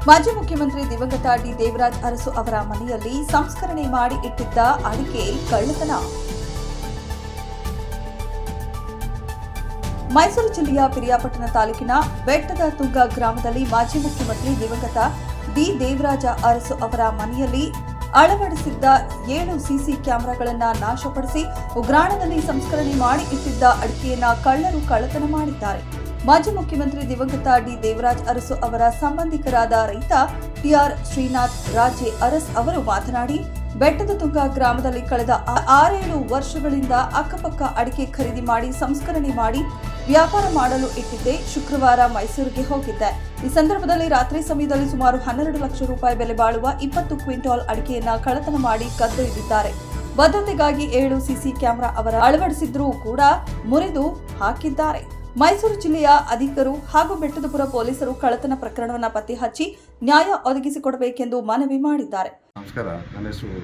ಮಾಜಿ ಮುಖ್ಯಮಂತ್ರಿ ದಿವಂಗತ ಡಿ ದೇವರಾಜ್ ಅರಸು ಅವರ ಮನೆಯಲ್ಲಿ ಸಂಸ್ಕರಣೆ ಮಾಡಿ ಇಟ್ಟಿದ್ದ ಅಡಿಕೆ ಕಳ್ಳತನ. ಮೈಸೂರು ಜಿಲ್ಲೆಯ ಪಿರಿಯಾಪಟ್ಟಣ ತಾಲೂಕಿನ ಬೆಟ್ಟದ ತುಂಗ ಗ್ರಾಮದಲ್ಲಿ ಮಾಜಿ ಮುಖ್ಯಮಂತ್ರಿ ದಿವಂಗತ ಡಿ ದೇವರಾಜ ಅರಸು ಅವರ ಮನೆಯಲ್ಲಿ ಅಳವಡಿಸಿದ್ದ 7 ಸಿಸಿ ಕ್ಯಾಮೆರಾಗಳನ್ನು ನಾಶಪಡಿಸಿ ಉಗ್ರಾಣದಲ್ಲಿ ಸಂಸ್ಕರಣೆ ಮಾಡಿ ಇಟ್ಟಿದ್ದ ಅಡಿಕೆಯನ್ನ ಕಳ್ಳರು ಕಳ್ಳತನ ಮಾಡಿದ್ದಾರೆ. ಮಾಜಿ ಮುಖ್ಯಮಂತ್ರಿ ದಿವಂಗತ ಡಿ ದೇವರಾಜ್ ಅರಸು ಅವರ ಸಂಬಂಧಿಕರಾದ ರೈತ ಟಿಆರ್ ಶ್ರೀನಾಥ್ ರಾಜೆ ಅರಸ್ ಅವರು ಮಾತನಾಡಿ, ಬೆಟ್ಟದ ತುಂಗ ಗ್ರಾಮದಲ್ಲಿ ಕಳೆದ 6-7 ವರ್ಷಗಳಿಂದ ಅಕ್ಕಪಕ್ಕ ಅಡಿಕೆ ಖರೀದಿ ಮಾಡಿ ಸಂಸ್ಕರಣೆ ಮಾಡಿ ವ್ಯಾಪಾರ ಮಾಡಲು ಇಟ್ಟಿದ್ದೆ. ಶುಕ್ರವಾರ ಮೈಸೂರಿಗೆ ಹೋಗಿದ್ದೆ. ಈ ಸಂದರ್ಭದಲ್ಲಿ ರಾತ್ರಿ ಸಮಯದಲ್ಲಿ ಸುಮಾರು 12 ಲಕ್ಷ ರೂಪಾಯಿ ಬೆಲೆ ಬಾಳುವ 20 ಕ್ವಿಂಟಾಲ್ ಅಡಿಕೆಯನ್ನ ಕಳ್ಳತನ ಮಾಡಿ ಕದ್ದೊಯ್ದಿದ್ದಾರೆ. ಭದ್ರತೆಗಾಗಿ 7 ಸಿಸಿ ಕ್ಯಾಮೆರಾ ಅವರ ಅಳವಡಿಸಿದ್ರೂ ಕೂಡ ಮುರಿದು ಹಾಕಿದ್ದಾರೆ. ಮೈಸೂರು ಜಿಲ್ಲೆಯ ಅಧಿಕಾರಿಗಳು ಹಾಗೂ ಬೆಟ್ಟದಪುರ ಪೊಲೀಸರು ಕಳ್ಳತನ ಪ್ರಕರಣವನ್ನು ಪತ್ತೆ ಹಚ್ಚಿ ನ್ಯಾಯ ಒದಗಿಸಿಕೊಡಬೇಕೆಂದು ಮನವಿ ಮಾಡಿದ್ದಾರೆ. ನಮಸ್ಕಾರ, ನನ್ನ ಹೆಸರು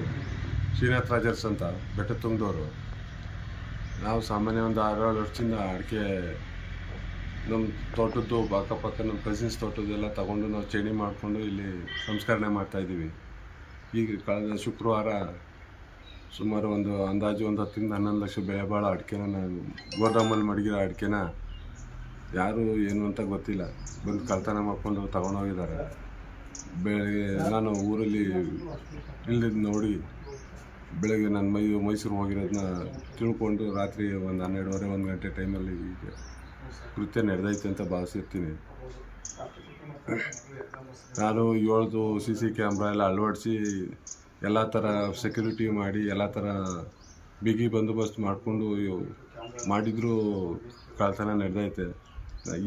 ಶ್ರೀನಾಥ್ ರಾಜರ್ಸ್ ಅಂತ, ಬೆಟ್ಟತುಂಗದವರು. ನಾವು ಸಾಮಾನ್ಯ ಒಂದು 6-7 ವರ್ಷದಿಂದ ಅಡಿಕೆ ನಮ್ಮ ತೋಟದ್ದು ಅಕ್ಕಪಕ್ಕ ನಮ್ಮ ಕಸಿನ್ಸ್ ತೋಟದ್ದೆಲ್ಲ ತಗೊಂಡು ನಾವು ಚೇಣಿ ಮಾಡಿಕೊಂಡು ಇಲ್ಲಿ ಸಂಸ್ಕರಣೆ ಮಾಡ್ತಾಯಿದ್ದೀವಿ. ಈಗ ಕಳೆದ ಶುಕ್ರವಾರ ಸುಮಾರು ಒಂದು ಅಂದಾಜು 10-11 ಲಕ್ಷ ಬೆಲೆ ಬಾಳೋ ಅಡಿಕೆನ ನಾನು ಗೋದಾಮಲ್ಲಿ ಮಡಗಿರೋ ಅಡಿಕೆನ ಯಾರು ಏನು ಅಂತ ಗೊತ್ತಿಲ್ಲ ಬಂದು ಕಳ್ತನ ಮಾಡ್ಕೊಂಡು ತಗೊಂಡೋಗಿದ್ದಾರೆ. ಬೆಳಗ್ಗೆ ನಾನು ಊರಲ್ಲಿ ಇಲ್ಲಿದ್ದು ನೋಡಿ ಬೆಳಗ್ಗೆ ನಾನು ಮೈಸೂರು ಹೋಗಿರೋದನ್ನ ತಿಳ್ಕೊಂಡು ರಾತ್ರಿ ಒಂದು 12:30-1 ಗಂಟೆ ಟೈಮಲ್ಲಿ ಈಗ ಕೃತ್ಯ ನಡೆದೈತೆ ಅಂತ ಭಾವಿಸಿರ್ತೀನಿ. ನಾನು 7 CC ಕ್ಯಾಮ್ರಾ ಎಲ್ಲ ಅಳವಡಿಸಿ ಎಲ್ಲ ಥರ ಸೆಕ್ಯೂರಿಟಿ ಮಾಡಿ ಎಲ್ಲ ಥರ ಬಿಗಿ ಬಂದೋಬಸ್ತ್ ಮಾಡಿಕೊಂಡು ಮಾಡಿದರೂ ಕಳ್ತನ ನಡೆದೈತೆ.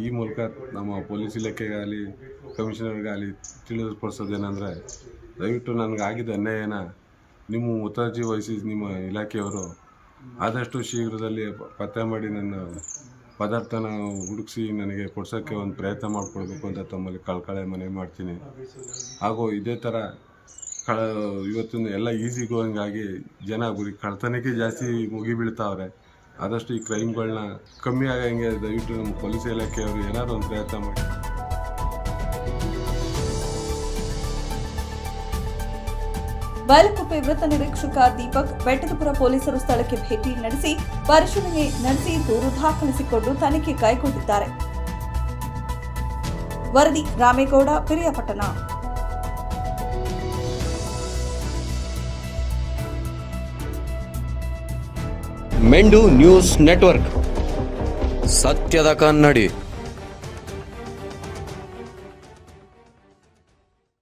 ಈ ಮೂಲಕ ನಮ್ಮ ಪೊಲೀಸ್ ಇಲಾಖೆಗಾಗಲಿ ಕಮಿಷನರ್ಗಾಗಲಿ ತಿಳಿಸ್ಪಡಿಸೋದೇನೆಂದರೆ, ದಯವಿಟ್ಟು ನನಗಾಗಿದ್ದ ಅನ್ಯಾಯನ ನಿಮ್ಮ ಮುತುವರ್ಜಿ ವಹಿಸಿ ನಿಮ್ಮ ಇಲಾಖೆಯವರು ಆದಷ್ಟು ಶೀಘ್ರದಲ್ಲಿ ಪತ್ತೆ ಮಾಡಿ ನನ್ನ ಪದಾರ್ಥನ ಹುಡುಕಿಸಿ ನನಗೆ ಕೊಡ್ಸೋಕ್ಕೆ ಒಂದು ಪ್ರಯತ್ನ ಮಾಡಿಕೊಡ್ಬೇಕು ಅಂತ ತಮ್ಮಲ್ಲಿ ಕಳಕಳಿ ಮನವಿ ಮಾಡ್ತೀನಿ. ಹಾಗೂ ಇದೇ ಥರ ಇವತ್ತಿನ ಎಲ್ಲ ಈಸಿ ಗೋಯಿಂಗ್ ಆಗಿ ಜನ ಗುರಿ ಕಳ್ತನಕ್ಕೆ ಜಾಸ್ತಿ ಮುಗಿಬೀಳ್ತಾವ್ರೆ. ಆದಷ್ಟು ಈ ಕ್ರೈಮ್ಗಳನ್ನ ಕಮ್ಮಿ ಆಗಂಗೆ ದಯವಿಟ್ಟು ನಮ್ಮ ಪೊಲೀಸ್ ಇಲಾಖೆಯವರು ಏನಾದರೂ ಒಂದು ಪ್ರಯತ್ನ ಮಾಡಿ. ಬೈಲಕುಪ್ಪೆ ವೃತ್ತ ನಿರೀಕ್ಷಕ ದೀಪಕ್, ಬೆಟ್ಟದಪುರ ಪೊಲೀಸರು ಸ್ಥಳಕ್ಕೆ ಭೇಟಿ ನಡೆಸಿ ಪರಿಶೀಲನೆ ನಡೆಸಿ ದೂರು ದಾಖಲಿಸಿಕೊಂಡು ತನಿಖೆ ಕೈಗೊಂಡಿದ್ದಾರೆ. ವರದಿ ರಾಮೇಗೌಡ, ಪಿರಿಯಾಪಟ್ಟಣ. ಮೆಂಡು ನ್ಯೂಸ್ ನೆಟ್ವರ್ಕ್, ಸತ್ಯದ ಕನ್ನಡಿ.